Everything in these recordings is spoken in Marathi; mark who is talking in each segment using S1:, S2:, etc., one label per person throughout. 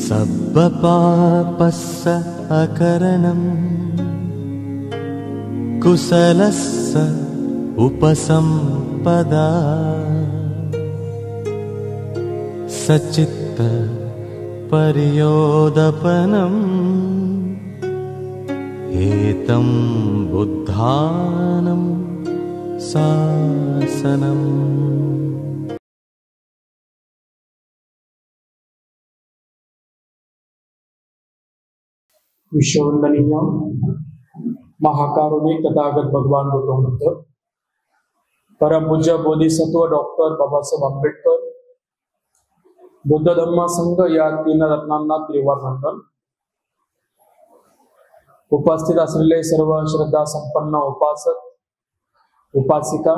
S1: सब्बपापस्स अकरणं कुशलस्स उपसम्पदा सचित्त पर्योदपनम् एतं बुद्धानं शासनम्।
S2: विश्ववंदनीय महाकारुणिक तथागत भगवान गौतम बुद्ध, परम पूज्य बोधिसत्व डॉक्टर बाबासाहेब आंबेडकर, बुद्ध धम्म संघ या तीन रत्नांना त्रिवार वंदन। उपस्थित असलेले सर्व श्रद्धा संपन्न उपासक उपासिका,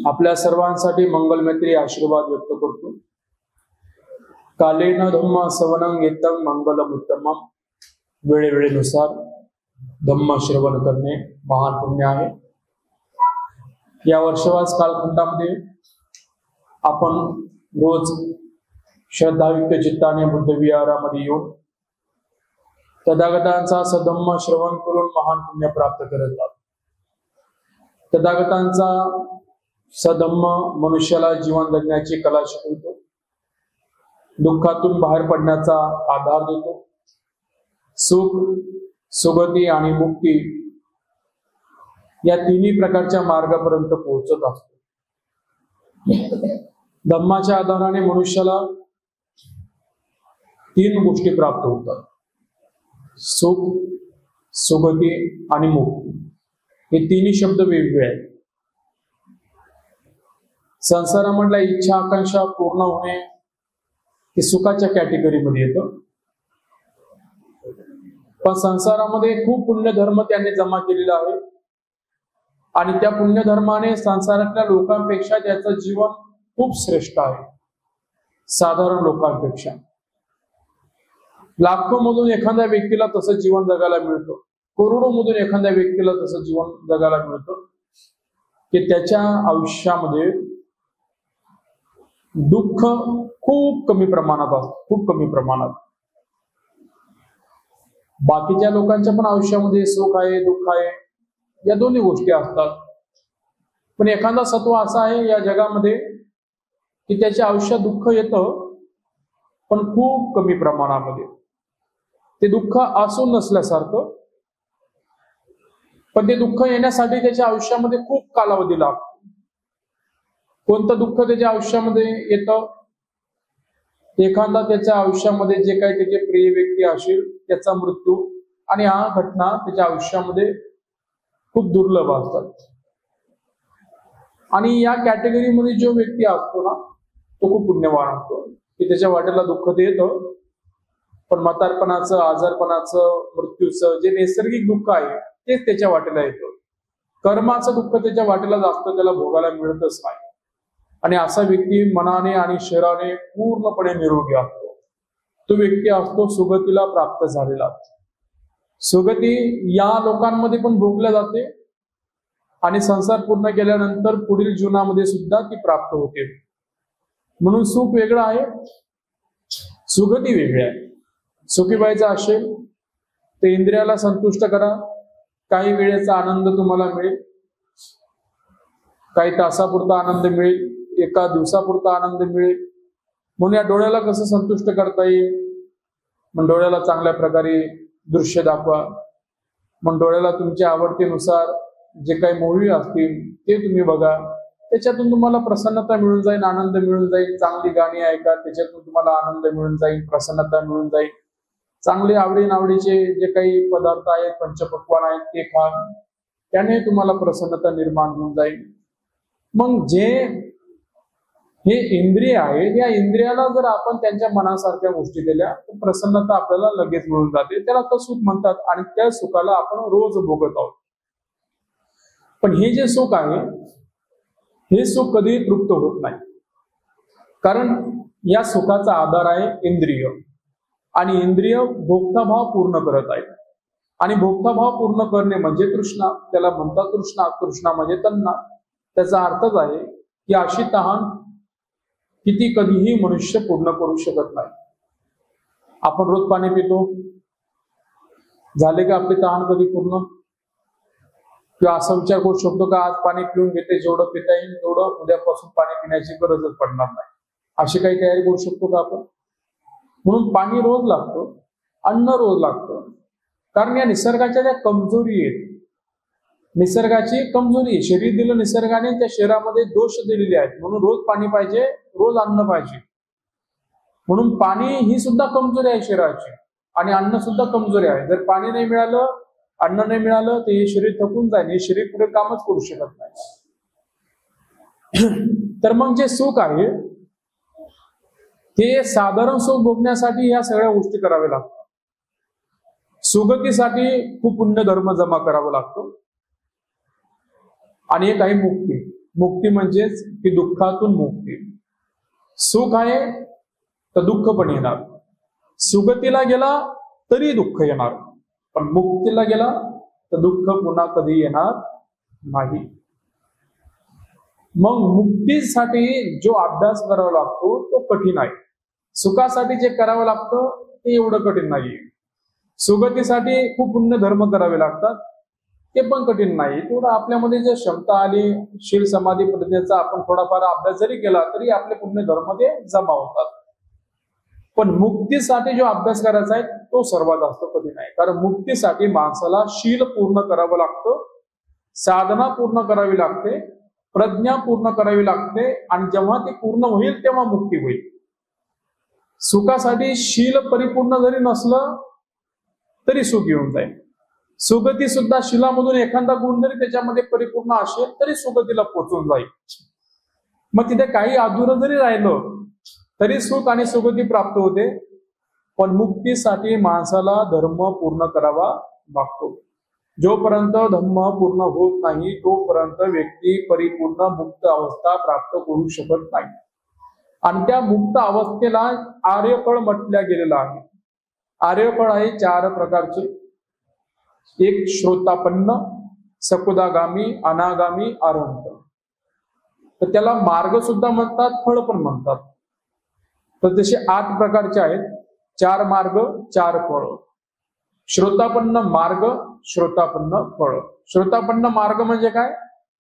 S2: आपल्या सर्वांसाठी मंगलमैत्री आशीर्वाद व्यक्त करतो। कालेन धम्म सवनं येतं मंगलम उत्तमम। वेळेवेळेनुसार धम्म श्रवण करणे महान पुण्य आहे। या वर्षवास कालखंडामध्ये आपण रोज श्रद्धायुक्त चित्ताने बुद्ध विहारामध्ये येऊन तथागतांचा सधम्म श्रवण करून महान पुण्य प्राप्त करत आहोत। तथागतांचा सधम्म मनुष्याला जीवन जगण्याची कला शिकवतो, दुःखातून बाहेर पडण्याचा आधार देतो, सुख सुगती आणि मुक्ती या तिन्ही प्रकारच्या मार्गापर्यंत पोहोचत असतो। धम्माच्या आधाराने मनुष्याला तीन गोष्टी प्राप्त होतात, सुख सुगती आणि मुक्ती। हे तिन्ही शब्द वेगवेगळे आहेत। संसारामधल्या इच्छा आकांक्षा पूर्ण होणे हे सुखाच्या कॅटेगरीमध्ये येतं, पण संसारामध्ये खूप पुण्यधर्म त्यांनी जमा केलेला आहे आणि त्या पुण्यधर्माने संसारातल्या लोकांपेक्षा त्याचं जीवन खूप श्रेष्ठ आहे। साधारण लोकांपेक्षा लाखो मधून एखाद्या व्यक्तीला तसं जीवन जगायला मिळतं, करोडो मधून एखाद्या व्यक्तीला तसं जीवन जगायला मिळतं की त्याच्या आयुष्यामध्ये दुःख खूप कमी प्रमाणात असतं, खूप कमी प्रमाणात। बाकीच्या लोकांच्या पण आयुष्यामध्ये सुख आहे दुःख आहे या दोन्ही गोष्टी असतात, पण एखादा सत्व असा आहे या जगामध्ये की त्याच्या आयुष्यात दुःख येतं पण खूप कमी प्रमाणामध्ये। ते दुःख असून नसल्यासारखं, पण ते दुःख येण्यासाठी त्याच्या आयुष्यामध्ये खूप कालावधी लागतो। कोणतं दुःख त्याच्या आयुष्यामध्ये येतं? एखादा त्याच्या आयुष्यामध्ये जे काही त्याचे प्रिय व्यक्ती असेल त्याचा मृत्यू, आणि हा घटना त्याच्या आयुष्यामध्ये खूप दुर्लभ असतात। आणि या कॅटेगरीमध्ये जो व्यक्ती असतो ना तो खूप पुण्यवान असतो की त्याच्या वाटेला दुःख ते येतं, पण म्हातारपणाचं, आजारपणाचं, मृत्यूचं जे नैसर्गिक दुःख आहे तेच त्याच्या वाटेला येतं। कर्माचं दुःख त्याच्या वाटेला जास्त त्याला भोगायला मिळतच नाही। आणि असा व्यक्ती मनाने आणि शरीराने पूर्णपणे निरोगी असतो। तो व्यक्ती असतो सुगतीला प्राप्त झालेला। सुगती या लोकांमध्ये पण भोगल्या जाते आणि संसार पूर्ण केल्यानंतर पुढील जीवनामध्ये सुद्धा ती प्राप्त होते। म्हणून सुख वेगळं आहे, सुगती वेगळी आहे। सुखी व्हायचं असेल तर इंद्रियाला संतुष्ट करा, काही वेळेचा आनंद तुम्हाला मिळेल, काही तासापुरता आनंद मिळेल, एका दिवसापुरता आनंद मिळेल। म्हणून या डोळ्याला कसं संतुष्ट करता येईल? मग डोळ्याला चांगल्या प्रकारे दृश्य दाखवा, मग डोळ्याला तुमच्या आवडतीनुसार जे काही मूवी असतील ते तुम्ही बघा, त्याच्यातून तुम्हाला प्रसन्नता मिळून जाईल, आनंद मिळून जाईल। चांगली गाणी ऐका, त्याच्यातून तुम्हाला आनंद मिळून जाईल, प्रसन्नता मिळून जाईल। चांगले आवडीचे जे काही पदार्थ आहेत, पंचपक्वान आहेत ते खा, त्याने तुम्हाला प्रसन्नता निर्माण होऊन जाईल। मग जे हे इंद्रिय आहेत, या इंद्रियाला जर आपण त्यांच्या मनासारख्या गोष्टी दिल्या तर प्रसन्नता आपल्याला लगेच मिळून जाते, त्याला तर सुख म्हणतात आणि त्या सुखाला आपण रोज भोगत आहोत। पण हे जे सुख आहे हे सुख कधी तृप्त होत नाही, कारण या सुखाचा आधार आहे इंद्रिय, आणि इंद्रिय भोक्ताभाव पूर्ण करत आहेत। आणि भोक्ताभाव पूर्ण करणे म्हणजे तृष्णा, त्याला म्हणतात तृष्णा। तृष्णा म्हणजे तण्णा। त्याचा अर्थच आहे की अशी तहान किती कधीही मनुष्य पूर्ण करू शकत नाही। आपण रोज पाणी पितो, झाले का आपली तहान कधी पूर्ण? किंवा असा विचार करू शकतो का आज पाणी पिऊन घेते, जेवढं पिता येईल तेवढं, उद्यापासून पाणी पिण्याची गरजच पडणार नाही, अशी काही तयारी करू शकतो का आपण? म्हणून पाणी रोज लागतं, अन्न रोज लागतं, कारण या निसर्गाच्या ज्या कमजोरी आहेत, निसर्गाची कमजोरी, शरीर दिलं निसर्गाने, त्या शरीरामध्ये दोष दिलेले आहेत, म्हणून रोज पाणी पाहिजे, रोज अन्न पाहिजे. म्हणून पाणी ही सुद्धा कमजोरी आहे शरीराची, आणि अन्न सुद्धा कमजोरी आहे. जर पाणी नाही मिळालं, अन्न नाही मिळालं, तर हे शरीर थकून जाईल, हे शरीर पुढे कामच करू शकत नाही. तर मग जे सुख आहे ते साधारण सुख भोगण्यासाठी या सगळ्या गोष्टी कराव्या लागतात. सुगतीसाठी खूप पुण्य धर्म जमा करावा लागतो. आणि एक आहे मुक्ती. मुक्ती म्हणजेच की दुःखातून मुक्ती. सुख आहे तर दुःख पण येणार, सुगतीला गेला तरी दुःख येणार, पण मुक्तीला गेला तर दुःख पुन्हा कधी येणार नाही. मग मुक्तीसाठी जो अभ्यास करावा लागतो तो कठीण आहे. सुखासाठी जे करावं लागतं ते एवढं कठीण नाहीये. सुगतीसाठी खूप पुण्य धर्म करावे लागतात, ते पण कठीण नाही. तेवढं आपल्यामध्ये जे क्षमता आली, शील समाधी पद्धतीचा आपण थोडाफार अभ्यास जरी केला तरी आपले पुण्य धर्म ते जमा होतात. पण मुक्तीसाठी जो अभ्यास करायचा आहे तो सर्वात जास्त कठीण आहे. कारण मुक्तीसाठी माणसाला शील पूर्ण करावं लागतं, साधना पूर्ण करावी लागते, प्रज्ञा पूर्ण करावी लागते, आणि जेव्हा ती पूर्ण होईल तेव्हा मुक्ती होईल. सुखासाठी शील परिपूर्ण जरी नसलं तरी सुख येऊन जाईल. सुगती सुद्धा शीलामधून एखादा गुण जरी त्याच्यामध्ये परिपूर्ण असेल तरी सुगतीला पोहोचून जाईल. मग तिथे काही अधुरं जरी राहिलं तरी सुख आणि सुगती प्राप्त होते. पण मुक्तीसाठी माणसाला धर्म पूर्ण करावा लागतो. जोपर्यंत धर्म पूर्ण होत नाही तोपर्यंत व्यक्ती परिपूर्ण मुक्त अवस्था प्राप्त करू शकत नाही. आणि त्या मुक्त अवस्थेला आर्यफळ म्हटल्या गेलेलं आहे. आर्यफळ आहे 4 प्रकारचे. एक श्रोतापन्न, सकुदागामी, अनागामी, अरहंत. तर त्याला मार्ग सुद्धा म्हणतात, फळ पण म्हणतात. तर तसे 8 प्रकारचे आहेत. 4 मार्ग, 4 फळ. श्रोतापन्न मार्ग, श्रोतापन्न फळ. श्रोतापन्न मार्ग म्हणजे काय?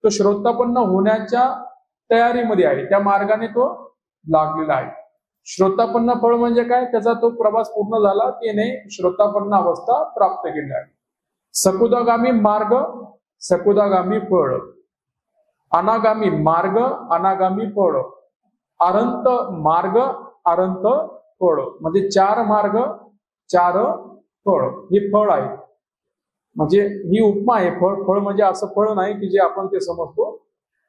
S2: तो श्रोतापन्न होण्याच्या तयारीमध्ये आहे, त्या मार्गाने तो लागलेला आहे. श्रोतापन्न फळ म्हणजे काय? त्याचा तो प्रवास पूर्ण झाला, त्याने श्रोतापन्न अवस्था प्राप्त केली आहे. सकुदागामी मार्ग, सकुदागामी फळ. अनागामी मार्ग, अनागामी फळ. अरहंत मार्ग, अरहंत फळ. म्हणजे 4 मार्ग, 4 फळ. हे फळ आहे. म्हणजे ही उपमा आहे. फळ म्हणजे असं फळ नाही की जे आपण ते समजतो.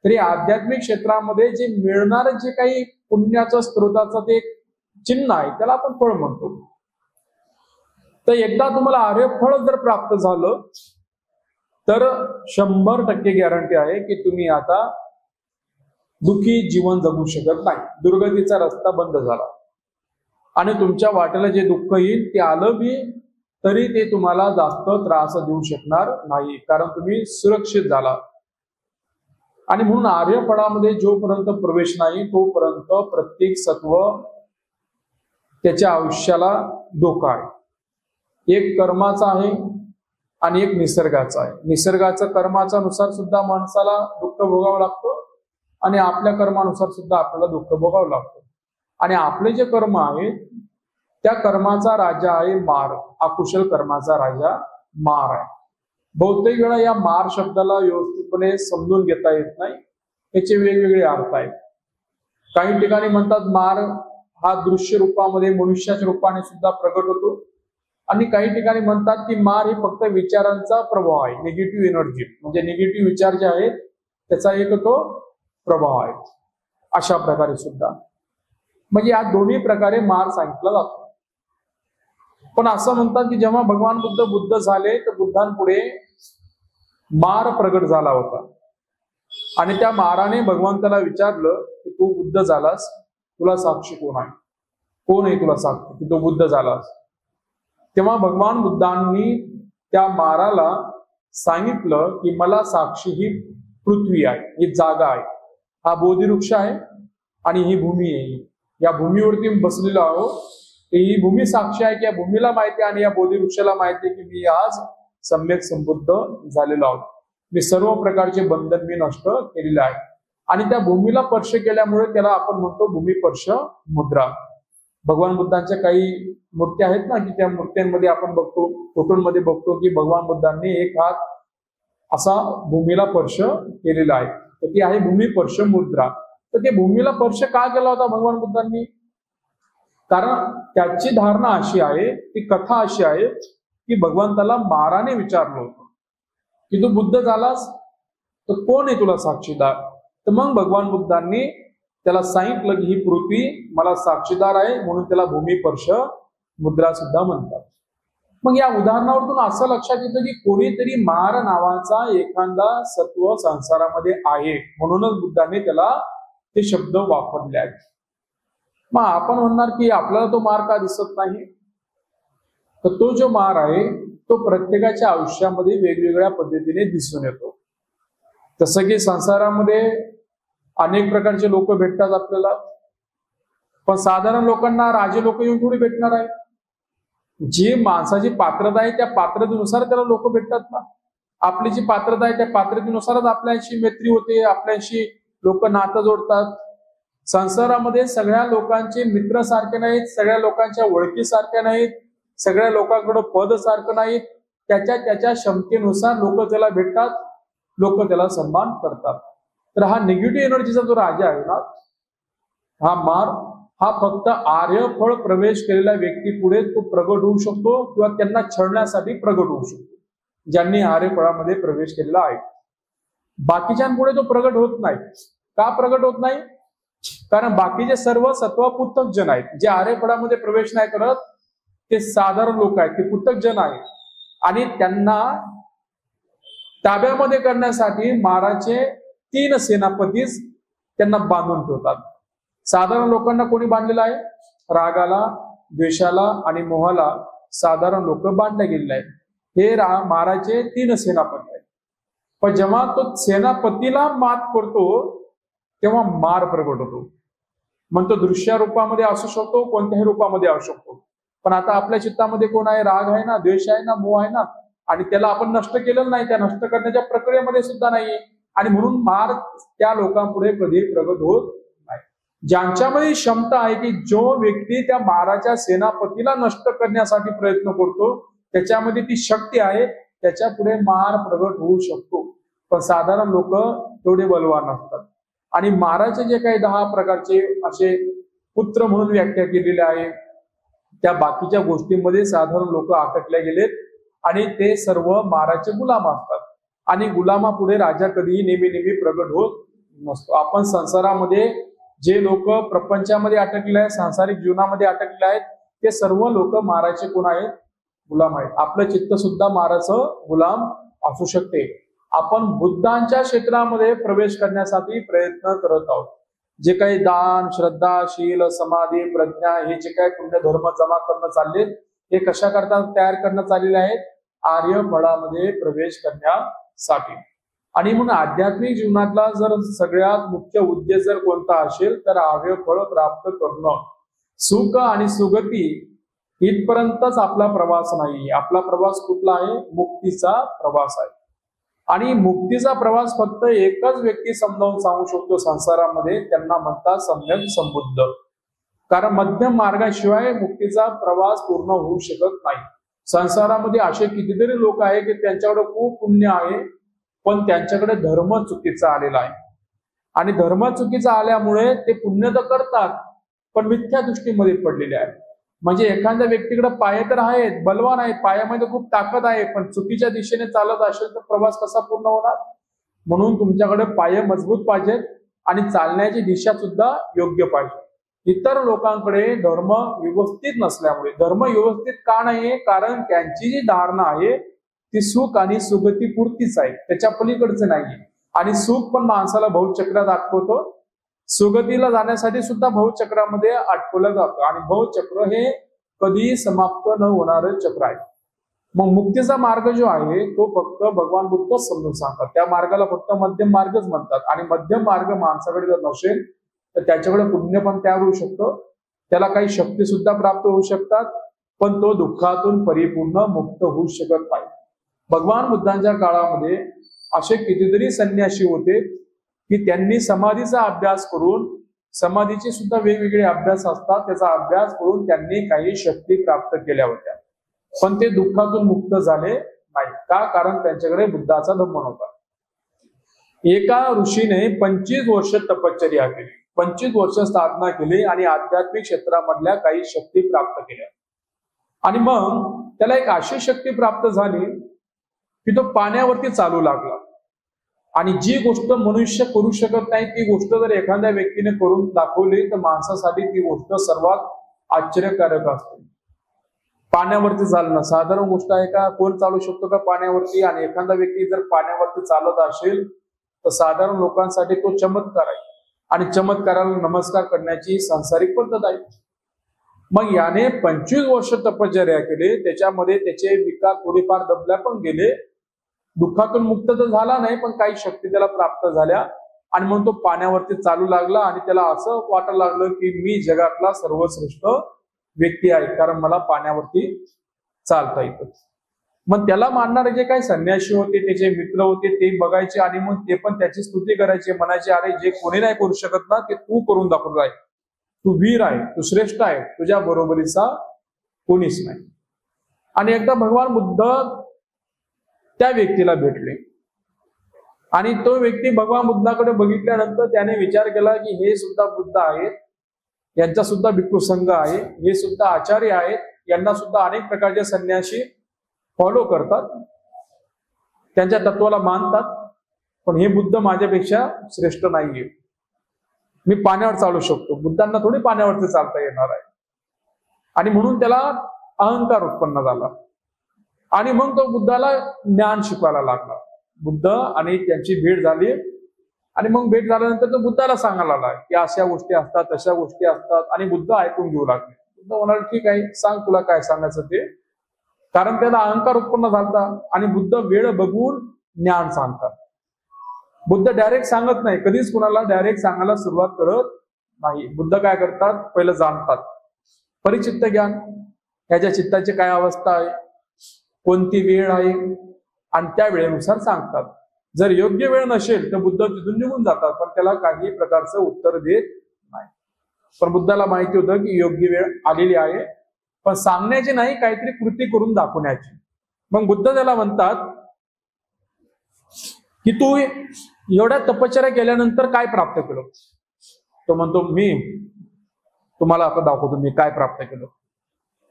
S2: तरी आध्यात्मिक क्षेत्रामध्ये जे मिळणारं जे काही पुण्याचं स्त्रोताचं ते चिन्ह आहे त्याला आपण फळ म्हणतो. तर एकदा तुम्हाला आर्यफळ जर प्राप्त झालं तर 100% गॅरंटी आहे की तुम्ही आता दुःखी जीवन जगू शकत नाही. दुर्गतीचा रस्ता बंद झाला आणि तुमच्या वाटेला जे दुःख येईल ते आलं बी तरी ते तुम्हाला जास्त त्रास देऊ शकणार नाही, कारण तुम्ही सुरक्षित झाला. आणि म्हणून आर्यफळामध्ये जोपर्यंत प्रवेश नाही तोपर्यंत प्रत्येक सत्व त्याच्या आयुष्याला धोका आहे. एक कर्माचा आहे आणि एक निसर्गाचा आहे. निसर्गाचं कर्माच्या नुसार सुद्धा माणसाला दुःख भोगावं लागतं आणि आपल्या कर्मानुसार सुद्धा आपल्याला दुःख भोगावं लागतं. आणि आपले जे कर्म आहे त्या कर्माचा राजा आहे मार. अकुशल कर्माचा राजा मार आहे. बहुतेक वेळा या मार शब्दाला व्यवस्थितपणे समजून घेता येत नाही, त्याचे वेगवेगळे अर्थ आहेत. काही ठिकाणी म्हणतात मार हा दृश्य रूपामध्ये मनुष्याच्या रूपाने सुद्धा प्रगट होतो, आणि काही ठिकाणी म्हणतात की मार हे फक्त विचारांचा प्रभाव आहे, निगेटिव्ह एनर्जी, म्हणजे निगेटिव्ह विचार जे आहेत त्याचा एक तो प्रभाव आहे. अशा प्रकारे सुद्धा म्हणजे या दोन्ही प्रकारे मार सांगितला जातो. पण असं म्हणतात की जेव्हा भगवान बुद्ध झाले तर बुद्धांपुढे मार प्रगट झाला होता, आणि त्या माराने भगवंताला विचारलं की तू बुद्ध झालास, तुला साक्षी कोण आहे? कोण आहे तुला साक्षी की तू बुद्ध झालास? तेव्हा भगवान बुद्धांनी त्या माराला सांगितलं की मला साक्षी ही पृथ्वी आहे, ही जागा आहे, हा बोधिवृक्ष आहे आणि ही भूमी आहे. या भूमीवरती बसलेलो आहोत ही भूमी साक्षी आहे की या भूमीला माहिती आहे आणि या बोधी वृक्षाला माहिती आहे की मी आज सम्यक संबुद्ध झालेलो आहोत. मी सर्व प्रकारचे बंधन मी नष्ट केलेले आहे. आणि त्या भूमीला स्पर्श केल्यामुळे त्याला आपण म्हणतो भूमिस्पर्श मुद्रा. भगवान बुद्धांच्या काही मूर्त्या आहेत ना, की त्या मूर्त्यांमध्ये आपण बघतो, फोटोमध्ये बघतो की भगवान बुद्धांनी एक हात असा भूमीला स्पर्श केलेला आहे. तर ती आहे भूमिस्पर्श मुद्रा. तर ते भूमीला स्पर्श का केला होता भगवान बुद्धांनी? कारण त्याची धारणा अशी आहे, ती कथा अशी आहे की भगवंताला माराने विचारलं होतं की तू बुद्ध झालास तर कोण आहे तुला साक्षीदार? तर मग भगवान बुद्धांनी त्याला सांगितलं की ही पृथ्वी मला साक्षीदार आहे, म्हणून त्याला भूमिस्पर्श मुद्रा सुद्धा म्हणतात. मग या उदाहरणावरून असं लक्षात येतं की कोणीतरी मार नावाचा एखादा सत्व संसारामध्ये आहे, म्हणूनच बुद्धांनी त्याला ते शब्द वापरले आहेत. मग आपण म्हणणार की आपल्याला तो मार का दिसत नाही? तर तो जो मार आहे तो प्रत्येकाच्या आयुष्यामध्ये वेगवेगळ्या पद्धतीने दिसून येतो. जसं की संसारामध्ये अनेक प्रकारचे लोक भेटतात आपल्याला, पण साधारण लोकांना राजे लोक येऊन थोडी भेटणार आहे. जी माणसाची पात्रता आहे त्या पात्रतेनुसार त्याला लोक भेटतात ना. आपली जी पात्रता आहे त्या पात्रतेनुसारच आपल्याशी मैत्री होते, आपल्याशी लोक नातं जोडतात. संसारामध्ये सगळ्या लोकांचे मित्र सारखे नाहीत, सगळ्या लोकांच्या ओळखी सारख्या नाहीत, सगळ्या लोकांकडे पद सारखं नाहीत. त्याच्या क्षमतेनुसार लोक त्याला भेटतात, लोक त्याला सन्मान करतात. तर हा निगेटिव्ह एनर्जीचा जो राजा आहे ना, हा मार हा फक्त आर्यफळ प्रवेश केलेल्या व्यक्ती पुढे तो प्रगट होऊ शकतो किंवा त्यांना छळण्यासाठी प्रगट होऊ शकतो, ज्यांनी आर्यफळामध्ये प्रवेश केलेला आहे. बाकीच्यांपुढे तो प्रगट होत नाही. का प्रगट होत नाही? कारण बाकीचे सर्व सत्व पुस्तक जन आहेत. जे आर्यफळामध्ये प्रवेश नाही करत ते साधारण लोक आहेत, ते पुस्तक जन आहेत. आणि त्यांना ताब्यामध्ये करण्यासाठी महाराजचे 3 सेनापतीच त्यांना बांधून ठेवतात. साधारण लोकांना कोणी बांधलेलं आहे? रागाला, द्वेषाला आणि मोहाला साधारण लोक बांधले गेलेले आहेत. हे महाराजचे 3 सेनापती आहेत. पण जेव्हा तो सेनापतीला मात करतो तेव्हा मार प्रगट होतो. मग तो दृश्य रूपामध्ये असू शकतो, कोणत्याही रूपामध्ये असू शकतो. पण आता आपल्या चित्तामध्ये कोण आहे? राग आहे ना, द्वेष आहे ना, मोह आहे ना, आणि त्याला आपण नष्ट केलेलं नाही, त्या नष्ट करण्याच्या प्रक्रियेमध्ये सुद्धा नाहीये. आणि म्हणून मार त्या लोकांपुढे कधी प्रगट होत नाही. ज्यांच्यामध्ये क्षमता आहे की जो व्यक्ती त्या माराच्या सेनापतीला नष्ट करण्यासाठी प्रयत्न करतो त्याच्यामध्ये ती शक्ती आहे, त्याच्या पुढे मार प्रगट होऊ शकतो. पण साधारण लोक तेवढे बलवान नसतात. आणि माराचे जे काही 10 प्रकारचे असे पुत्र म्हणून व्याख्या केलेले आहे, त्या बाकीच्या गोष्टींमध्ये साधारण लोक अटकले गेलेत आणि ते सर्व माराचे गुलाम असतात. आणि गुलामापुढे राजा कधीही नेहमी प्रगट होत नसतो. आपण संसारामध्ये जे लोक प्रपंचामध्ये अटकले आहेत, सांसारिक जीवनामध्ये अटकले आहेत, ते सर्व लोक माराचे कोण आहेत? गुलाम आहेत. आपलं चित्त सुद्धा माराचं गुलाम असू शकते. आपण बुद्धांच्या क्षेत्रामध्ये प्रवेश करण्यासाठी प्रयत्न करत आहोत. जे काही दान, श्रद्धा, शील, समाधी, प्रज्ञा हे जे काही पुण्य धर्म जमा करणं चालले, हे कशा करता तयार करणं चाललेले आहेत? आर्य फळामध्ये प्रवेश करण्यासाठी. आणि म्हणून आध्यात्मिक जीवनातला जर सगळ्यात मुख्य उद्देश जर कोणता असेल तर आर्य फळ प्राप्त करणं. सुख आणि सुगती इथपर्यंतच आपला प्रवास नाही. आपला प्रवास कुठला आहे? मुक्तीचा प्रवास आहे. आणि मुक्तीचा प्रवास फक्त एकच व्यक्ती समजावून सांगू शकतो संसारामध्ये, त्यांना म्हणतात सम्यक संबुद्ध. कारण मध्यम मार्गाशिवाय मुक्तीचा प्रवास पूर्ण होऊ शकत नाही. संसारामध्ये असे कितीतरी लोक आहेत की त्यांच्याकडे खूप पुण्य आहे, पण त्यांच्याकडे धर्म चुकीचा आलेला आहे. आणि धर्म चुकीचा आल्यामुळे ते पुण्य तर करतात पण मिथ्या दृष्टीमध्ये पडलेले आहेत. म्हणजे एखाद्या व्यक्तीकडे पाय तर आहेत, बलवान आहेत, पायामध्ये खूप ताकद आहे, पण चुकीच्या दिशेने चालत असेल तर प्रवास कसा पूर्ण होणार? म्हणून तुमच्याकडे पाय मजबूत पाहिजेत आणि चालण्याची दिशा सुद्धा योग्य पाहिजे. इतर लोकांकडे धर्म व्यवस्थित नसल्यामुळे, धर्म व्यवस्थित का नाहीये? कारण त्यांची जी धारणा आहे ती सुख आणि सुगती पुरतीच आहे, त्याच्या पलीकडचं नाहीये. आणि सुख पण माणसाला भवचक्रात अटकवतो, सुगतीला जाण्यासाठी सुद्धा भवचक्रामध्ये अटकवलं जातं. आणि भवचक्र हे कधीही समाप्त न होणारं चक्र आहे. मग मुक्तीचा मार्ग जो आहे तो फक्त भगवान बुद्ध समजून सांगतात. त्या मार्गाला फक्त मध्यम मार्गच म्हणतात. आणि मध्यम मार्ग माणसाकडे जर नसेल तर त्याच्याकडे पुण्य पण तयार होऊ शकतं त्याला काही शक्ती सुद्धा प्राप्त होऊ शकतात, पण तो दुःखातून परिपूर्ण मुक्त होऊ शकत नाही. भगवान बुद्धांच्या काळामध्ये असे कितीतरी संन्यासी होते की त्यांनी समाधीचा अभ्यास करून, समाधीचे सुद्धा वेगवेगळे अभ्यास असतात, त्याचा अभ्यास करून त्यांनी काही शक्ती प्राप्त केल्या होत्या, पण ते दुःखातून मुक्त झाले नाही. का? कारण त्यांच्याकडे बुद्धाचा धम्म नव्हता. एका ऋषीने 25 वर्ष तपश्चर्या केली, 25 वर्ष साधना केली आणि आध्यात्मिक क्षेत्रामधल्या काही शक्ती प्राप्त केल्या. आणि मग त्याला एक अशी शक्ती प्राप्त झाली की तो पाण्यावरती चालू लागला. आणि जी गोष्ट मनुष्य करू शकत नाही ती गोष्ट जर एखाद्या व्यक्तीने करून दाखवली तर माणसासाठी ती गोष्ट सर्वात आश्चर्यकारक असते. पाण्यावरती चालणं साधारण गोष्ट आहे का? कोण चालू शकतो का पाण्यावरती? आणि एखादा व्यक्ती जर पाण्यावरती चालत असेल तर साधारण लोकांसाठी तो चमत्कार आहे, आणि चमत्काराला नमस्कार करण्याची सांसारिक पद्धत आहे. मग याने 25 वर्ष तपश्चर्या केली, त्याच्यामध्ये त्याचे विकार थोडेफार दबल्या पण गेले, दुःखातून मुक्त तर झाला नाही, पण काही शक्ती त्याला प्राप्त झाल्या. आणि मग तो पाण्यावरती चालू लागला आणि त्याला असं वाटायला लागलं की मी जगातला सर्वश्रेष्ठ व्यक्ती आहे, कारण मला पाण्यावरती चालता येतं. मग त्याला मानणारे जे काही संन्यासी होते, त्याचे मित्र होते, ते बघायचे आणि मग ते पण त्याची स्तुती करायचे, म्हणायचे अरे जे कोणी नाही करू शकत ना ते तू करून दाखवत आहे, तू वीर आहे, तू श्रेष्ठ आहे, तुझ्या बरोबरीचा कोणीच नाही. आणि एकदा भगवान बुद्ध त्या व्यक्तीला भेटले आणि तो व्यक्ती भगवान बुद्धाकडे बघितल्यानंतर त्याने विचार केला की हे सुद्धा बुद्ध आहेत, यांचा सुद्धा भिक्खू संघ आहे, हे सुद्धा आचार्य आहेत, यांना सुद्धा अनेक प्रकारचे संन्यासी फॉलो करतात, त्यांच्या तत्वाला मानतात, पण हे बुद्ध माझ्यापेक्षा श्रेष्ठ नाहीये, मी पाण्यावर चालू शकतो, बुद्धांना थोडी पाण्यावरती चालता येणार आहे. आणि म्हणून त्याला अहंकार उत्पन्न झाला आणि मग तो बुद्धाला ज्ञान शिकवायला लागला. बुद्ध आणि त्यांची भेट झाली आणि मग भेट झाल्यानंतर तो बुद्धाला सांगायला लागला की अशा गोष्टी असतात, तशा गोष्टी असतात, आणि बुद्ध ऐकून घेऊ लागले. बुद्ध म्हणाले ठीक आहे, सांग तुला काय सांगायचं ते, कारण त्याला अहंकार उत्पन्न झाला. आणि बुद्ध वेळ बघून ज्ञान सांगतात. बुद्ध डायरेक्ट सांगत नाही, कधीच कुणाला डायरेक्ट सांगायला सुरुवात करत नाही. बुद्ध काय करतात, पहिलं जाणतात, परिचित्त ज्ञान, ह्याच्या चित्ताची काय अवस्था आहे, कोणती वेळ आहे, आणि त्या वेळेनुसार सांगतात. जर योग्य वेळ नसेल तर बुद्ध तिथून निघून जातात, पण त्याला काही प्रकारचं उत्तर देत नाही. पण बुद्धाला माहिती होतं की योग्य वेळ आलेली आहे, पण सांगण्याची नाही, काहीतरी कृती करून दाखवण्याची. मग बुद्ध त्याला म्हणतात की तू एवढ्या तपश्चर्या केल्यानंतर काय प्राप्त केलं? तो म्हणतो मी तुम्हाला आता दाखवतो मी काय प्राप्त केलं.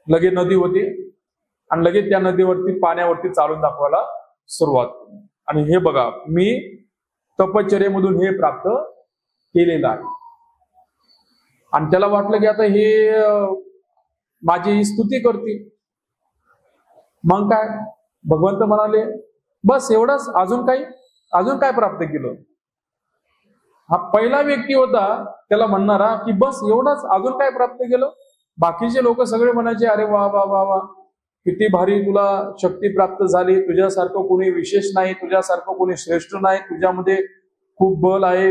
S2: लगेच नदी होती आणि लगेच त्या नदीवरती पाण्यावरती चालून दाखवायला सुरुवात. आणि हे बघा मी तपश्चर्येमधून हे प्राप्त केलेलं आहे. आणि त्याला वाटलं की आता हे माझी स्तुती करतील. मग काय भगवंत म्हणाले बस एवढंच, अजून काय प्राप्त केलं? हा पहिला व्यक्ती होता त्याला म्हणणारा की बस एवढंच, अजून काय प्राप्त केलं? बाकीचे लोक सगळे म्हणायचे अरे वा वा वा वा, किती भारी तुला शक्ती प्राप्त झाली, तुझ्यासारखं कोणी विशेष नाही, तुझ्यासारखं कोणी श्रेष्ठ नाही, तुझ्यामध्ये खूप बल आहे,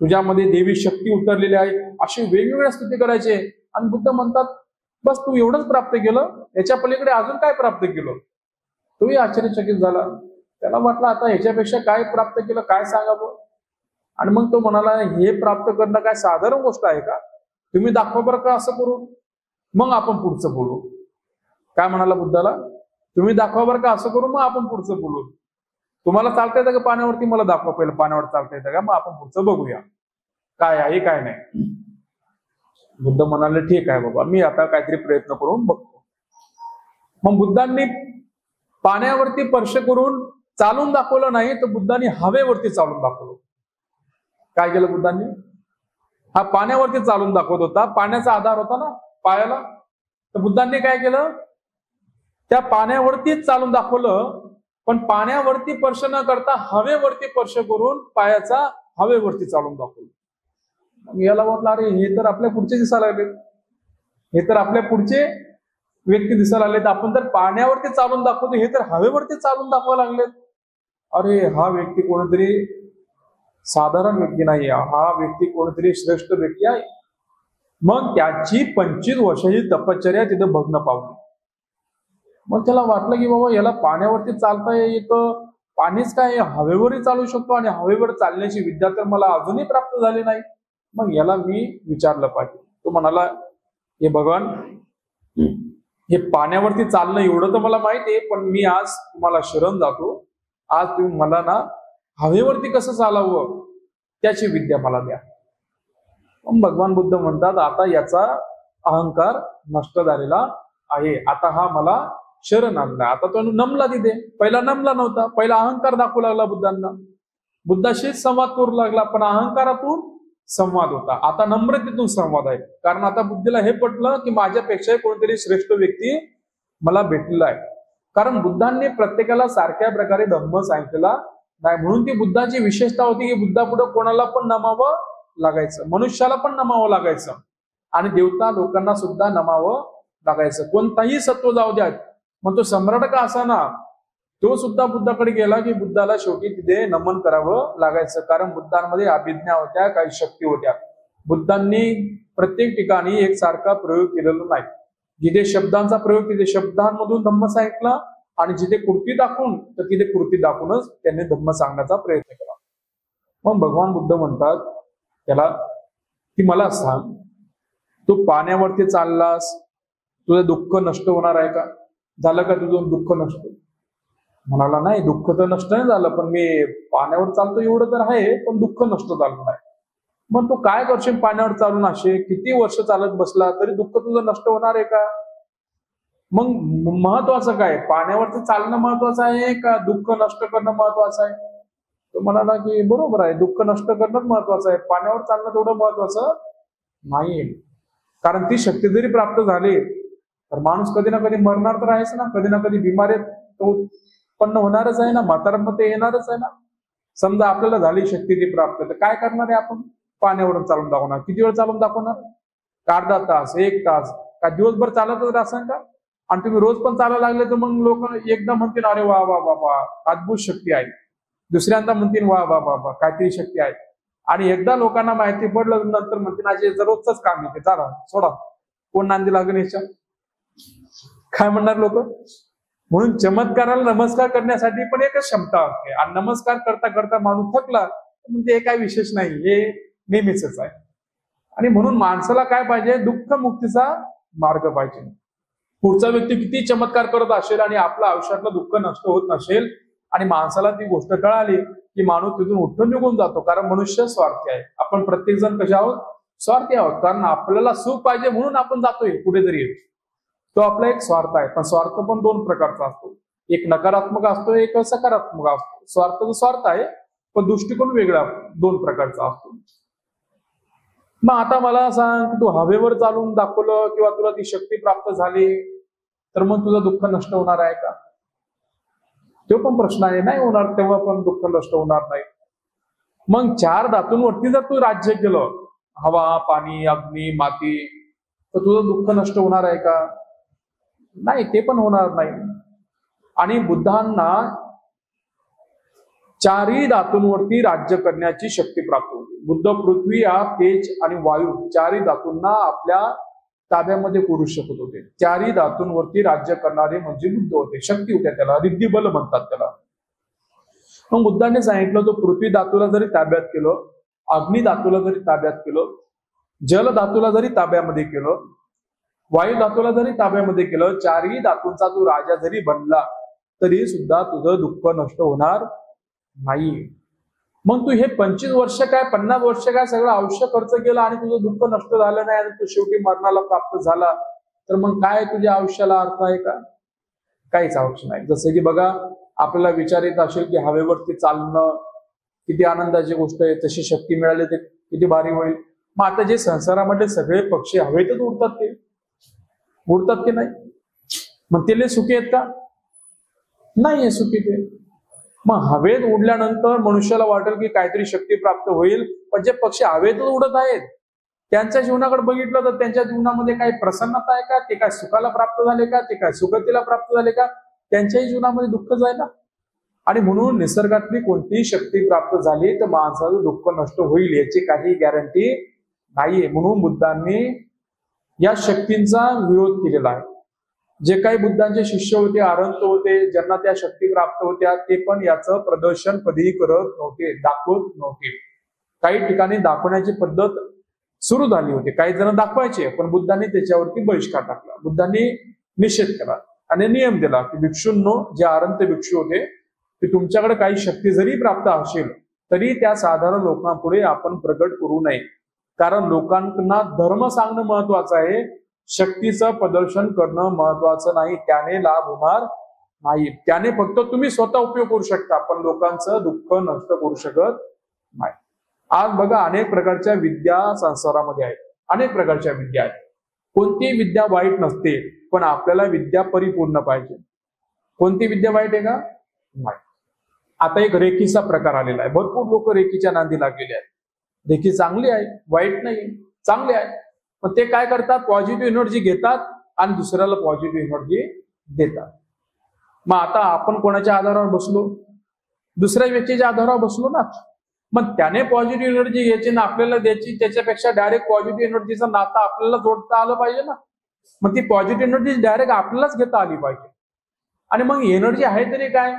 S2: तुझ्यामध्ये देवी शक्ती उतरलेली आहे, अशी वेगवेगळ्या स्तुती करायचे. आणि बुद्ध म्हणतात बस तू एवढंच प्राप्त केलं, याच्या पलीकडे अजून काय प्राप्त केलं? तोही आश्चर्यचकित झाला. त्याला म्हटलं आता ह्याच्यापेक्षा काय प्राप्त केलं, काय सांगावं? आणि मग तो म्हणाला हे प्राप्त करणं काय साधारण गोष्ट आहे का? तुम्ही दाखवा बरं का असं करून, मग आपण पुढचं बोलू. काय म्हणाला बुद्धाला? तुम्ही दाखवा बरं का असं करू, मग आपण पुढचं बोलू. तुम्हाला चालता येतं का पाण्यावरती? मला दाखवा पहिलं पाण्यावर चालता येतं का, मग आपण पुढचं बघूया काय आहे काय नाही. बुद्ध म्हणाले ठीक आहे बाबा, मी आता काहीतरी प्रयत्न करून बघतो. मग बुद्धांनी पाण्यावरती स्पर्श करून चालून दाखवलं नाही, तर बुद्धांनी हवेवरती चालून दाखवलं. काय केलं बुद्धांनी? हा पाण्यावरती चालून दाखवत होता, पाण्याचा आधार होता ना पायाला, तर बुद्धांनी काय केलं, त्या पाण्यावरतीच चालून दाखवलं, पण पाण्यावरती स्पर्श न करता हवेवरती स्पर्श करून पायाचा हवेवरती चालून दाखवलं. याला वाटलं अरे हे तर आपल्या पुढचे दिसायला लागले, हे तर आपल्या पुढचे व्यक्ती दिसायला लागलेत, आपण तर पाण्यावरती चालून दाखवतो, हे तर हवेवरती चालून दाखवायला लागलेत. अरे हा व्यक्ती कोणीतरी साधारण व्यक्ती नाही, हा व्यक्ती कोणीतरी श्रेष्ठ व्यक्ती आहे. मग त्याची 25 वर्षाची तपश्चर्या तिथं भग्न पावली. मग त्याला वाटलं की बाबा याला पाण्यावरती चालता येतं, पाणीच काय हवेवरही चालू शकतो आणि हवेवर चालण्याची विद्या तर मला अजूनही प्राप्त झाली नाही. मग याला मी विचारलं पाहिजे. तो म्हणाला, हे भगवान, हे पाण्यावरती चालणं एवढं तर मला माहिती आहे, पण मी आज तुम्हाला शरण जातो. आज तुम्ही मला ना हवेवरती कसं चालावं त्याची विद्या मला द्या. मग भगवान बुद्ध म्हणतात, आता याचा अहंकार नष्ट झालेला आहे, आता हा मला शरण आणला. आता तो नमला तिथे, पहिला नमला नव्हता, पहिला अहंकार दाखवू लागला बुद्धांना, बुद्धाशीच संवाद करू लागला, पण अहंकारातून संवाद होता. आता नम्रतेतून संवाद आहे, कारण आता बुद्धीला हे पटलं की माझ्यापेक्षा कोणतरी श्रेष्ठ व्यक्ती मला भेटलेला आहे. कारण बुद्धांनी प्रत्येकाला सारख्या प्रकारे धम्म सांगितलेला नाही, म्हणून ती बुद्धाची विशेषता होती की बुद्धापुढे कोणाला पण नमावं लागायचं, मनुष्याला पण नमावं लागायचं आणि देवता लोकांना सुद्धा नमावं लागायचं. कोणताही सत्व जाऊ द्या, मग तो सम्राट का असाना, तो सुद्धा बुद्धाकडे गेला की बुद्धाला शेवटी तिथे नमन करावं लागायचं. कारण बुद्धांमध्ये अभिज्ञा होत्या, काही शक्ती होत्या. बुद्धांनी प्रत्येक ठिकाणी एकसारखा प्रयोग केलेला नाही. जिथे शब्दांचा प्रयोग तिथे शब्दांमधून धम्म सांगितला आणि जिथे कृती दाखवून तर तिथे कृती दाखवूनच त्यांनी धम्म सांगण्याचा प्रयत्न केला. मग भगवान बुद्ध म्हणतात त्याला की मला सांग, तू पाण्यावरती चाललास, तुझं दुःख नष्ट होणार आहे का? झालं का तुझं दुःख नष्ट? म्हणाला, नाही, दुःख तर नष्ट नाही झालं, पण मी पाण्यावर चालतो एवढं तर आहे, पण दुःख नष्ट झालं नाही. मग तू काय करशील पाण्यावर चालून? असे किती वर्ष चालत बसला तरी दुःख तुझं नष्ट होणार आहे का? मग महत्वाचं काय, पाण्यावरती चालणं महत्वाचं आहे का दुःख नष्ट करणं महत्वाचं आहे? तो म्हणाला की बरोबर आहे, दुःख नष्ट करणंच महत्वाचं आहे, पाण्यावर चालणं तेवढं महत्वाचं नाहीये. कारण ती शक्ती जरी प्राप्त झाली तर माणूस कधी ना कधी मरणार तर आहेच ना, कधी ना कधी बिमारी तो उत्पन्न होणारच आहे ना, म्हातारपण येणारच आहे ना. समजा आपल्याला झाली शक्ती ती प्राप्त, तर काय करणार आहे आपण? पाण्यावरून चालून दाखवणार. किती वेळ चालून दाखवणार? अर्धा तास, 1 तास, का दिवसभर चालतच राहसान का? आणि तुम्ही रोज पण चालायला लागले तर मग लोक एकदा म्हणतील अरे वा वा वा वा अद्भुत शक्ती आहे, दुसऱ्यांदा म्हणतील वा वा वा वा काहीतरी शक्ती आहे, आणि एकदा लोकांना माहिती पडलं नंतर म्हणतील आज रोजच काम येते, चला सोडा, कोण नांदी लागेल याच्या, काय म्हणणार लोक? म्हणून चमत्काराला नमस्कार करण्यासाठी पण एकच क्षमता असते, आणि नमस्कार करता करता माणूस थकला म्हणजे हे काय विशेष नाही, हे नेहमीच आहे. आणि म्हणून माणसाला काय पाहिजे? दुःख मुक्तीचा मार्ग पाहिजे. पुढचा व्यक्ती किती चमत्कार करत असेल आणि आपल्या आयुष्यातलं दुःख नष्ट होत नसेल आणि माणसाला ती गोष्ट कळाली की माणूस तिथून उठून निघून जातो. कारण मनुष्य स्वार्थी आहे, आपण प्रत्येक जण कसे आहोत? स्वार्थी आहोत. कारण आपल्याला सुख पाहिजे म्हणून आपण जातोय पुढे जरी येतो, तो आपला एक स्वार्थ आहे. पण स्वार्थ पण 2 प्रकारचा असतो, एक नकारात्मक असतो, एक सकारात्मक असतो. स्वार्थ जो स्वार्थ आहे पण दृष्टिकोन वेगळा 2 प्रकारचा असतो. मग आता मला सांग, तू हवेवर चालून दाखवलं किंवा तुला ती शक्ती प्राप्त झाली तर मग तुझं दुःख नष्ट होणार आहे का? तो पण प्रश्न आहे. नाही होणार, तेव्हा पण दुःख नष्ट होणार नाही. मग 4 धातूंवरती जर तू राज्य केलं, हवा, पाणी, अग्नी, माती, तर तुझं दुःख नष्ट होणार आहे का? नाही, ते पण होणार नाही. आणि बुद्धांना 4ही धातूंवरती राज्य करण्याची शक्ती प्राप्त होती. बुद्ध पृथ्वी, आप, तेज आणि वायू 4ही धातूंना आपल्या ताब्यामध्ये करू शकत होते. 4ही धातूंवरती राज्य करणारे म्हणजे बुद्ध होते. शक्ती होत्या, त्याला रिद्धिबल म्हणतात त्याला. मग बुद्धांनी सांगितलं, तो पृथ्वी धातूला जरी ताब्यात केलं, अग्नी धातूला जरी ताब्यात केलं, जल धातूला जरी ताब्यामध्ये केलं, वायू धातूला जरी ताब्यामध्ये केलं, 4ही धातूंचा तू राजा जरी बनला तरी सुद्धा तुझं दुःख नष्ट होणार नाही. मग तू हे 25 वर्ष काय 50 वर्ष काय सगळं आयुष्य खर्च केलं आणि तुझं दुःख नष्ट झालं नाही आणि तू शेवटी मरणाला प्राप्त झाला, तर मग काय तुझ्या आयुष्याला अर्थ आहे का? काहीच आवश्यक नाही. जसं की बघा, आपल्याला विचार येत असेल की हवेवरती चालणं किती आनंदाची गोष्ट आहे, तशी शक्ती मिळाली ते किती भारी होईल. मग आता जे संसारामध्ये सगळे पक्षी हवेतच उडतात, ते उडतात की नाही? मग ते सुखी आहेत का? नाही सुखी ते. मग हवेत उडल्यानंतर मनुष्याला वाटेल की काहीतरी शक्ती प्राप्त होईल, पण जे पक्षी हवेतच उडत आहेत त्यांच्या जीवनाकडे बघितलं तर त्यांच्या जीवनामध्ये काही प्रसन्नता आहे का? ते काय सुखाला प्राप्त झाले का? ते काय सुगतीला प्राप्त झाले का? त्यांच्याही जीवनामध्ये दुःखच आहे ना. आणि म्हणून निसर्गातली कोणतीही शक्ती प्राप्त झाली तर माणसाचं दुःख नष्ट होईल याची काही गॅरंटी नाहीये. म्हणून बुद्धांनी या शक्तींचा विरोध केलेला आहे. जे काही बुद्धांचे शिष्य होते, आरंत होते, ज्यांना त्या शक्ती प्राप्त होत्या, ते पण याचं प्रदर्शन कधीही करत नव्हते, दाखवत नव्हते. काही ठिकाणी दाखवण्याची पद्धत सुरू झाली होती, काही जण दाखवायचे, पण बुद्धांनी त्याच्यावरती बहिष्कार टाकला. बुद्धांनी निषेध केला आणि नियम दिला की भिक्षूंनो, जे आरंत भिक्षू होते, की तुमच्याकडे काही शक्ती जरी प्राप्त असेल तरी त्या साधारण लोकांपुढे आपण प्रकट करू नये. कारण लोकांना धर्म सांगणं महत्वाचं आहे, शक्तीचं प्रदर्शन करणं महत्वाचं नाही. त्याने लाभ होणार नाही. त्याने फक्त तुम्ही स्वतः उपयोग करू शकता, पण लोकांचं दुःख नष्ट करू शकत नाही. आज बघा, अनेक प्रकारच्या विद्या संसारामध्ये आहेत, अनेक प्रकारच्या विद्या आहेत. कोणती विद्या वाईट नसते, पण आपल्याला विद्या परिपूर्ण पाहिजे. कोणती विद्या वाईट आहे का? नाही. आता एक रेकीचा प्रकार आलेला आहे. भरपूर लोक रेकीच्या नांदी लागलेले आहेत. रेकी चांगली आहे, वाईट नाही, चांगली आहे. पण ते काय करतात? पॉझिटिव्ह एनर्जी घेतात आणि दुसऱ्याला पॉझिटिव्ह एनर्जी देतात. मग आता आपण कोणाच्या आधारावर बसलो? दुसऱ्या व्यक्तीच्या आधारावर बसलो ना. मग त्याने पॉझिटिव्ह एनर्जी घ्यायची ना आपल्याला द्यायची, त्याच्यापेक्षा डायरेक्ट पॉझिटिव्ह एनर्जीचं नातं आपल्याला जोडता आलं पाहिजे ना. मग ती पॉझिटिव्ह एनर्जी डायरेक्ट आपल्यालाच घेता आली पाहिजे. आणि मग एनर्जी आहे तरी काय?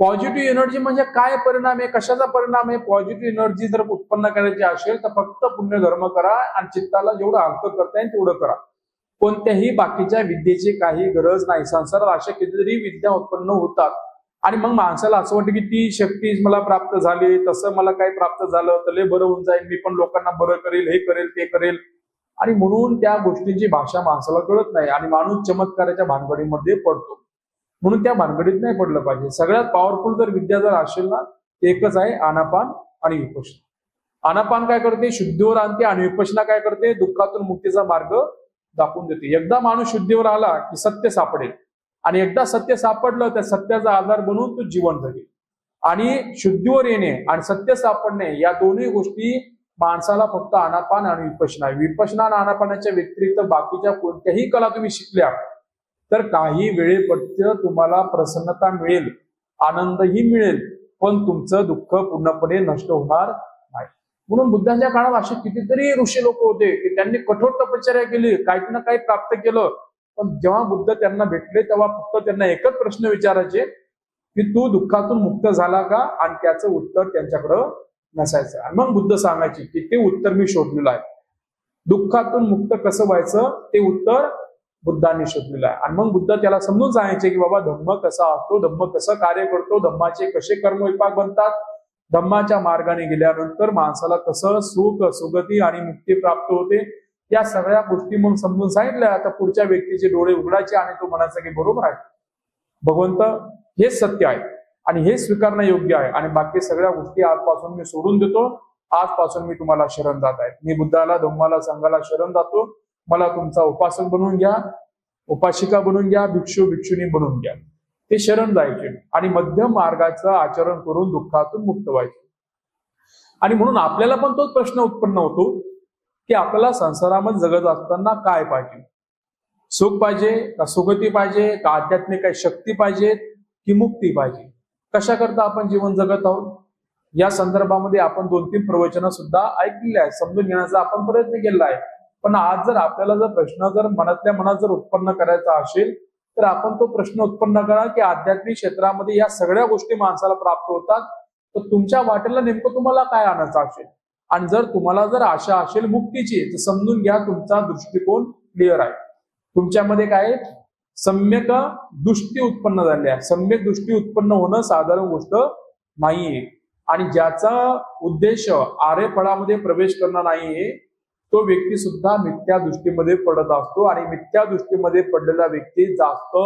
S2: पॉझिटिव्ह एनर्जी म्हणजे काय परिणाम आहे, कशाचा परिणाम आहे? पॉझिटिव्ह एनर्जी जर उत्पन्न करायची असेल तर फक्त पुण्यधर्म करा आणि चित्ताला जेवढं हलकं करता येईल तेवढं करा. कोणत्याही बाकीच्या विद्येची काही गरज नाही. संसारात अशा कितीतरी विद्या उत्पन्न होतात आणि मग माणसाला असं वाटतं की ती शक्ती मला प्राप्त झाली, तसं मला काही प्राप्त झालं तर लय बरं होऊन जाईल, मी पण लोकांना बरं करेल, हे करेल, ते करेल. आणि म्हणून त्या गोष्टींची भाषा माणसाला कळत नाही आणि माणूस चमत्काराच्या भानगडीमध्ये पडतो. म्हणून त्या भानगडीत नाही पडलं पाहिजे. सगळ्यात पॉवरफुल जर विद्या जर असेल ना, एकच आहे, आनापान आणि विपश्यना. आनापान काय करते? शुद्धीवर आणते आणि विपश्यना काय करते? दुःखातून मुक्तीचा मार्ग दाखवून देते. एकदा माणूस शुद्धीवर आला की सत्य सापडेल आणि एकदा सत्य सापडलं त्या सत्याचा आधार बनवून तो जीवन जगेल. आणि शुद्धीवर येणे आणि सत्य सापडणे या दोन्ही गोष्टी माणसाला फक्त आनापान आणि विपश्यना. विपश्यना आणि आनापानाच्या व्यतिरिक्त बाकीच्या कोणत्याही कला तुम्ही शिकल्या तर काही वेळेपर्यंत तुम्हाला प्रसन्नता मिळेल, आनंदही मिळेल, पण तुमचं दुःख पूर्णपणे नष्ट होणार नाही. म्हणून बुद्धांच्या काळात असे कितीतरी ऋषी लोक होते की त्यांनी कठोर तपश्चर्या केली, काही ना काही प्राप्त केलं. पण जेव्हा बुद्ध त्यांना भेटले तेव्हा फक्त त्यांना एकच प्रश्न विचारायचे की तू दुःखातून मुक्त झाला का? आणि त्याचं उत्तर त्यांच्याकडं नसायचं. आणि मग बुद्ध सांगायचे की ते उत्तर मी शोधलेलं आहे. दुःखातून मुक्त कसं व्हायचं ते उत्तर बुद्धांनी शोधलेलं आहे. आणि मग बुद्ध त्याला समजून सांगायचे की बाबा धम्म कसा असतो, धम्म कसं कार्य करतो, धम्माचे कसे कर्मविपाक बनतात, धम्माच्या मार्गाने गेल्यानंतर माणसाला कसं सुख, सुगती आणि मुक्ती प्राप्त होते, या सगळ्या गोष्टी मग समजून सांगितल्या. आता पुढच्या व्यक्तीचे डोळे उघडायचे आणि तो म्हणायचा की बरोबर आहे, भगवंत हेच सत्य आहे आणि हे स्वीकारणं योग्य आहे आणि बाकी सगळ्या गोष्टी आजपासून मी सोडून देतो, आजपासून मी तुम्हाला शरण जात आहे. मी बुद्धाला, धम्माला, संघाला शरण जातो. मला तुमचा उपासक बनवून घ्या, उपासिका बनवून घ्या, भिक्षू भिक्षुनी बनवून घ्या. ते शरण जायचे आणि मध्यम मार्गाचं आचरण करून दुःखातून मुक्त व्हायचे. आणि म्हणून आपल्याला पण तोच प्रश्न उत्पन्न होतो की आपल्याला संसारामध्ये जगत असताना काय पाहिजे? सुख पाहिजे का सुगती पाहिजे का आध्यात्मिक काही शक्ती पाहिजे की मुक्ती पाहिजे? कशा करता आपण जीवन जगत आहोत या संदर्भामध्ये आपण 2-3 प्रवचनं सुद्धा ऐकलेली आहेत, समजून घेण्याचा आपण प्रयत्न केला आहे. पण आज जर आपल्याला जर प्रश्न जर मनातल्या मनात जर उत्पन्न करायचा असेल तर आपण तो प्रश्न उत्पन्न करा की आध्यात्मिक क्षेत्रामध्ये या सगळ्या गोष्टी माणसाला प्राप्त होतात, तर तुमच्या वाटेला नेमकं तुम्हाला काय आणायचं असेल? आणि जर तुम्हाला जर आशा असेल मुक्तीची तर समजून घ्या तुमचा दृष्टिकोन क्लिअर आहे. तुमच्यामध्ये काय सम्यक दृष्टी उत्पन्न झाली आहे. सम्यक दृष्टी उत्पन्न होणं साधारण गोष्ट नाहीये. आणि ज्याचा उद्देश आर्यफळामध्ये प्रवेश करणं नाहीये तो व्यक्ती सुद्धा मिथ्या दृष्टीमध्ये पडत असतो. आणि मिथ्या दृष्टीमध्ये पडलेला व्यक्ती जास्त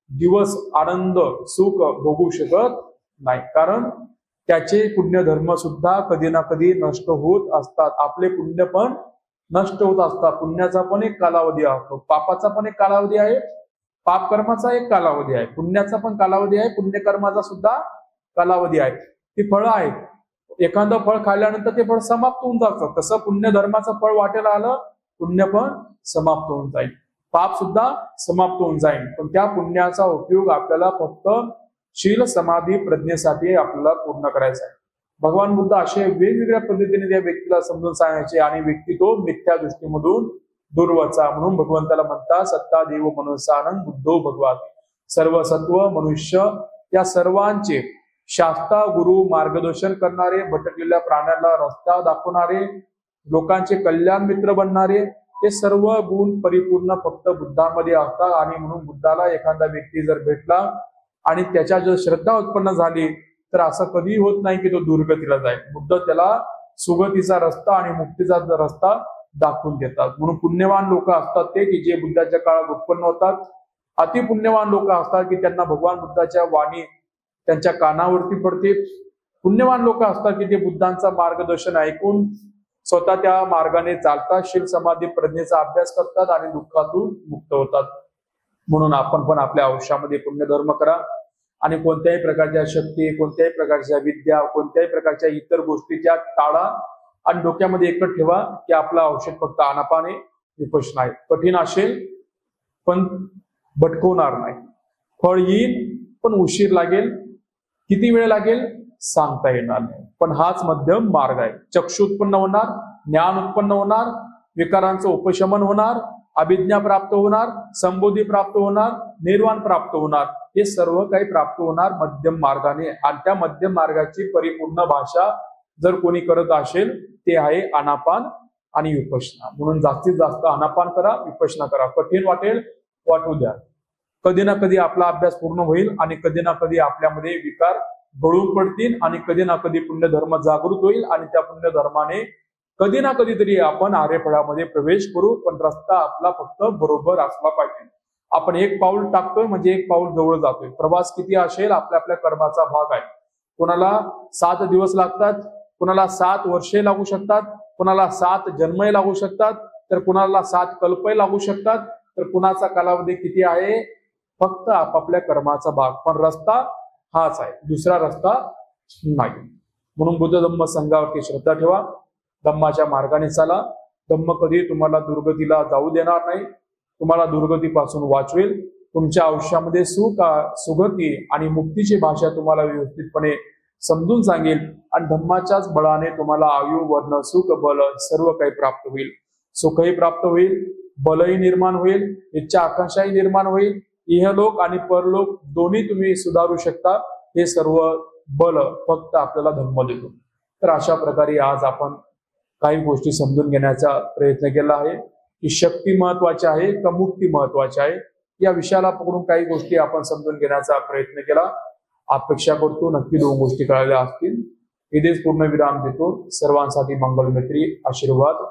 S2: दिवस आनंद सुख भोगू शकत नाही, कारण त्याचे पुण्यधर्म सुद्धा कधी ना कधी नष्ट होत असतात. आपले पुण्य पण नष्ट होत असतात. पुण्याचा पण एक कालावधी असतो, पापाचा पण एक कालावधी आहे, पाप कर्माचा एक कालावधी आहे, पुण्याचा पण कालावधी आहे, पुण्यकर्माचा सुद्धा कालावधी आहे. ती फळं आहेत. एखादं फळ खाल्ल्यानंतर ते फळ समाप्त होऊन जातं. तसं पुण्यधर्माचं फळ वाटेला आलं, पुण्य पण समाप्त होऊन जाईल, पाप सुद्धा समाप्त होऊन जाईल. पण त्या पुण्याचा उपयोग आपल्याला फक्त शील समाधी प्रज्ञेसाठी आपल्याला पूर्ण करायचा आहे. भगवान बुद्ध असे वेगवेगळ्या पद्धतीने त्या व्यक्तीला समजून सांगायचे आणि व्यक्ती तो मिथ्या दृष्टीमधून दुर्वचा. म्हणून भगवंताला म्हणतात सत्ता देव मनुष्यानं बुद्धो भगवान. सर्व सत्व मनुष्य या सर्वांचे शास्ता गुरु मार्गदर्शन करणारे, भटकलेल्या प्राण्याला रस्ता दाखवणारे, लोकांचे कल्याण मित्र बनणारे, हे सर्व गुण परिपूर्ण फक्त बुद्धामध्ये असतात. आणि म्हणून बुद्धाला एखादा व्यक्ती जर भेटला आणि त्याच्या जर श्रद्धा उत्पन्न झाली तर असं कधी होत नाही की तो दुर्गतीला जाईल. बुद्ध त्याला सुगतीचा रस्ता आणि मुक्तीचा रस्ता दाखवून देतात. म्हणून पुण्यवान लोक असतात ते की जे बुद्धाच्या काळात उत्पन्न होतात. अतिपुण्यवान लोक असतात की त्यांना भगवान बुद्धाच्या वाणी त्यांच्या कानावरती पडते. पुण्यवान लोक असतात की ते बुद्धांचा मार्गदर्शन ऐकून स्वतः त्या मार्गाने चालतात, शील समाधी प्रज्ञेचा अभ्यास करतात आणि दुःखातून मुक्त होतात. म्हणून आपण पण आपल्या आयुष्यामध्ये पुण्यधर्म करा आणि कोणत्याही प्रकारच्या शक्ती, कोणत्याही प्रकारच्या विद्या, कोणत्याही प्रकारच्या इतर गोष्टीच्या टाळा आणि डोक्यामध्ये एकच ठेवा की आपलं औषध फक्त आनापाने विपश्यना आहे. कठीण असेल पण भटकवणार नाही. फळ येईल पण उशीर लागेल, किती वेळ लागेल सांगता येणार नाही. पण हाच मध्यम मार्ग आहे. चक्षु उत्पन्न होणार, ज्ञान उत्पन्न होणार, विकारांचं उपशमन होणार, अभिज्ञा प्राप्त होणार, संबोधी प्राप्त होणार, निर्वाण प्राप्त होणार. हे सर्व काही प्राप्त होणार मध्यम मार्गाने. आणि त्या मध्यम मार्गाची परिपूर्ण भाषा जर कोणी करत असेल ते आहे आनापान आणि विपश्यना. म्हणून जास्तीत जास्त आनापान करा, विपश्यना करा. कठीण वाटेल वाटू द्या. कधी ना कधी आपला अभ्यास पूर्ण होईल आणि कधी ना कधी आपल्यामध्ये विकार गळून पडतील आणि कधी ना कधी पुण्यधर्म जागृत होईल आणि त्या पुण्यधर्माने कधी ना कधीतरी आपण आर्यफळामध्ये प्रवेश करू. पण रस्ता आपला फक्त बरोबर असला पाहिजे. आपण एक पाऊल टाकतोय म्हणजे एक पाऊल जवळ जातोय. प्रवास किती असेल आपल्या आपल्या कर्माचा भाग आहे. कोणाला 7 दिवस लागतात, कोणाला 7 वर्षे लागू शकतात, कोणाला 7 जन्मही लागू शकतात, तर कुणाला 7 कल्पही लागू शकतात. तर कुणाचा कालावधी किती आहे फक्त आपापल्या कर्माचा भाग. पण रस्ता हाच आहे, दुसरा रस्ता नाही. म्हणून बुद्ध धम्म संघावरती श्रद्धा ठेवा, धम्माच्या मार्गाने चाला. धम्म कधी तुम्हाला दुर्गतीला जाऊ देणार नाही, तुम्हाला दुर्गतीपासून वाचवेल. तुमच्या आयुष्यामध्ये सुगती आणि मुक्तीची भाषा तुम्हाला व्यवस्थितपणे समजून सांगेल आणि धम्माच्याच बळाने तुम्हाला आयु वर्ण सुख बल सर्व काही प्राप्त होईल. सुखही प्राप्त होईल, बलही निर्माण होईल, इच्छा आकांक्षाही निर्माण होईल. इहलोक आणि परलोक दोन्ही तुम्ही सुधारू शकता. हे सर्व बल फक्त आपल्याला धम्म देतो. तर अशा प्रकारे आज आपण काही गोष्टी समजून घेण्याचा प्रयत्न केला आहे की शक्ती महत्वाची आहे का मुक्ती महत्वाची आहे. या विषयाला पकडून काही गोष्टी आपण समजून घेण्याचा प्रयत्न केला. अपेक्षा करतो नक्की 2 गोष्टी कळाल्या असतील. इथेच पूर्ण विराम देतो. सर्वांसाठी मंगलमैत्री आशीर्वाद.